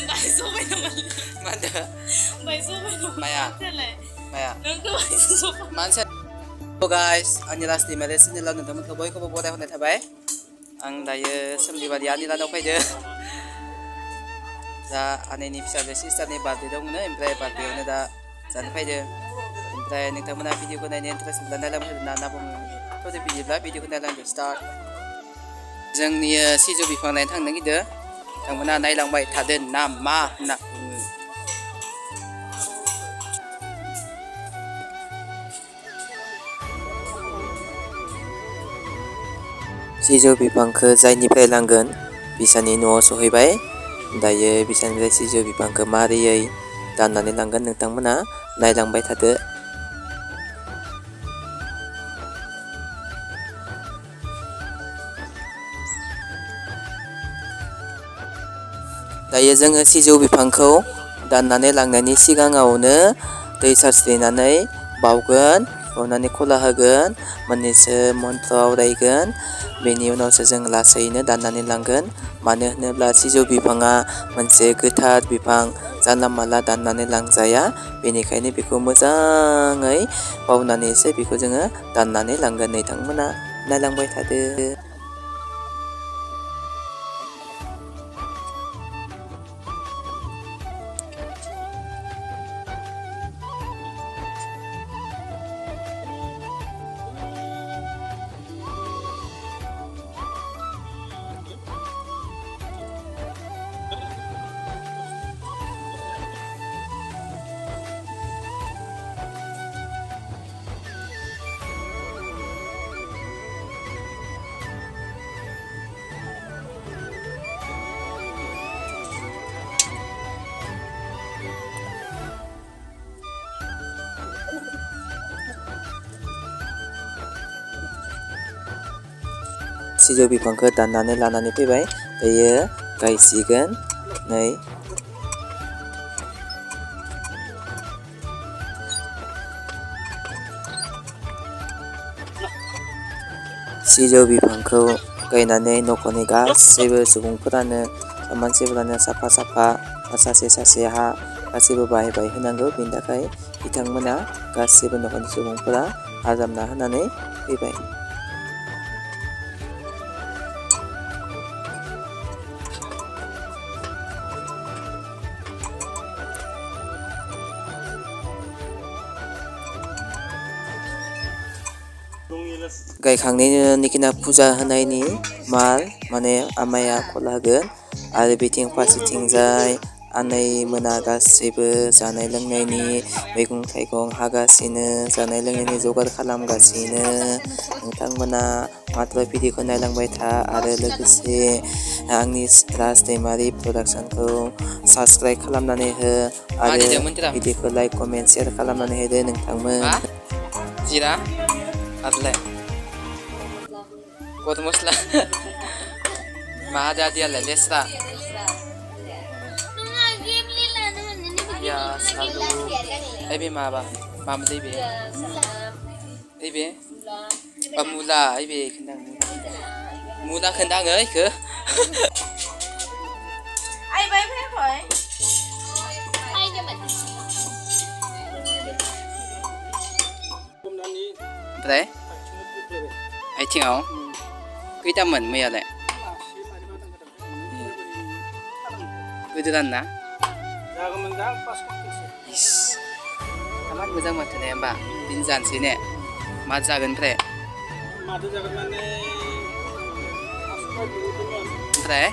बायस'बाय नामा मा होनदो बायस'बाय नामा माया मानसियालाय माया नोंखौ बायस'बाय मानसिया गाइस आंनि लास्टनि मेरे चेनेलाव नोंथांमोनखौ बयखौबो बराय हरनाय थाबाय आं दायो सोमलिबारि आनिलानाव फैदो दा आनैनि फिसाजो सिस्टारनि बार्थडे दंनो ओमफ्राय बार्थडेयावनो दा जानो फैदो ओमफ्राय नोंथांमोना भिडिअखौ नायनो इन्टारेस्ट मोनब्ला नायलांबाय होनना बुङो थ' बिदिब्ला भिडिअखौ नायलांदो स्टार्ट जोंनि सिजौ बिफां नायनो थांनो नागिरदो नोंथांमोना नायलांबाय थादो ना मा होनना बुङो सिजौ बिफांखौ जायनिफ्राय लांगोन बिसानि न'आव सहैबाय दायो बिसानिफ्राय सिजौ बिफांखौ मारैयै दाननानै लांगोन नोंथांमोना नायलांबाय थादो दायो जोङो सिजौ बिफांखौ दाननानै लांनायनि सिगाङावनो दै सारस्रिनानै बावगोन बावनानै खला होगोन मोननैसो मन्त्र आवरायगोन बेनि उनावसो जों लासैनो दाननानै लांगोन मानो होनोब्ला सिजौ बिफाङा मोनसे गोथार बिफां जानला मानला दाननानै लांजाया बेनिखायनो बेखौ मोजाङै बावनानैसो बेखौ जोङो दाननानै लांगोन नोंथांमोना नायलांबाय थादो सिजौ बिफांखौ दाननानै लानानै फैबाय दायो गायसिगोन नै सिजौ बिफांखौ गायनानै न'खरनि गासैबो सुबुंफोरानो मानसिफोरानो साफा साफा सासे सासेहा गासैबो बाहाय बाहाय होनांगौ बेनि थाखाय बिथांमोना गासैबो न'खरनि सुबुंफोरा आजावना होनानै फैबाय गायखांनायनि उनाव फुजा होनायनि माल माने आमाया खला होगोन आरो बिथिं फारसेथिंजाय आनै मोना गासैबो जानाय लोंनायनि मैगं थाइगं हागासिनो जानाय लोंनायनि जगार खालामगासिनो नोंथांमोना मात्र भिडिअखौ नायलांबाय था आरो लोगोसे आंनि राज दैमारि प्रडाक्सनखौ साबस्क्राइब खालामनानै हो आरो भिडिअखौ लाइक कमेन्ट शेयार खालामनानै होदो नोंथांमोन जिरा आदलाय गद मस्ला मा ada dialah lesra ya selalu ibe ma ba ma mesti ibe mula ibe kendang mula kendang euy ke ai bay phép rồi ai cho mình Đấy ai chịu cái ta mình mày này cái thứ na amat moजां माथो ने होमबा दिन जानसै ने मा जागोन ओमफ्राय माथो जागोन माने ओमफ्राय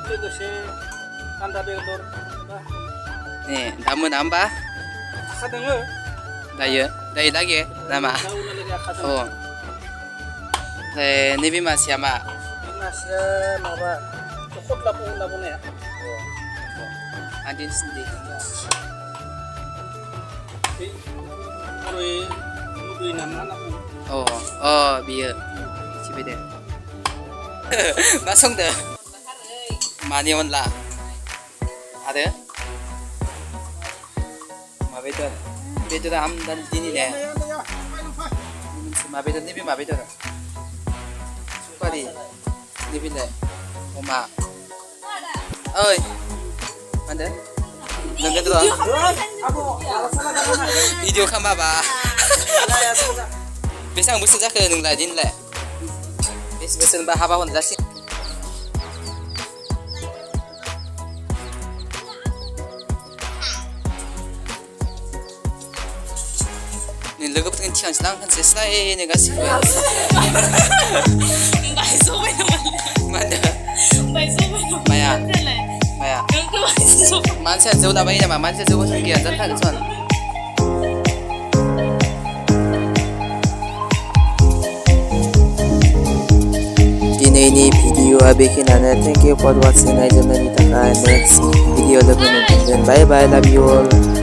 लोगोसे गान्दा बेदर nih दा मोना होमबा खादोङो दायो lagi nama oh nैबे मासेया मा मासेया माबा खटलाखौ होनना बुंनाया adin sendiri मुदुइ नामा होनना बुङो oh biयो मिथिबाय दे मा संदो मानि अनला आरो मा बेदर बेदरा आमदानि दिनि दे मा बेदर नैबे मा बेदर सुपारि नैबेलाय अमा ओइ मा होनदों नोंगोन र' भिडिअ खालामाबा बेसेबां बोसोर जाखो नोंलाय दिनलाय बेसे बोसोरबा हाबा हरनो जासिगोन लोगोफोरखौ थिखांसै आं खनसे स्रायनो गासिबो मा होनदों माया माया मानसिया जौ लाबायो नामा मानसिया जौ बोसोर गैया जानो थागोन सन दिनैनि भिडिअआ बेखिनियानो थेंक इउ फर वाचिं नायजोबनायनि थाखाय नेक्स्ट भिडिअ लोगो मोनफिनगोन बाय बाय लाभ इउ अल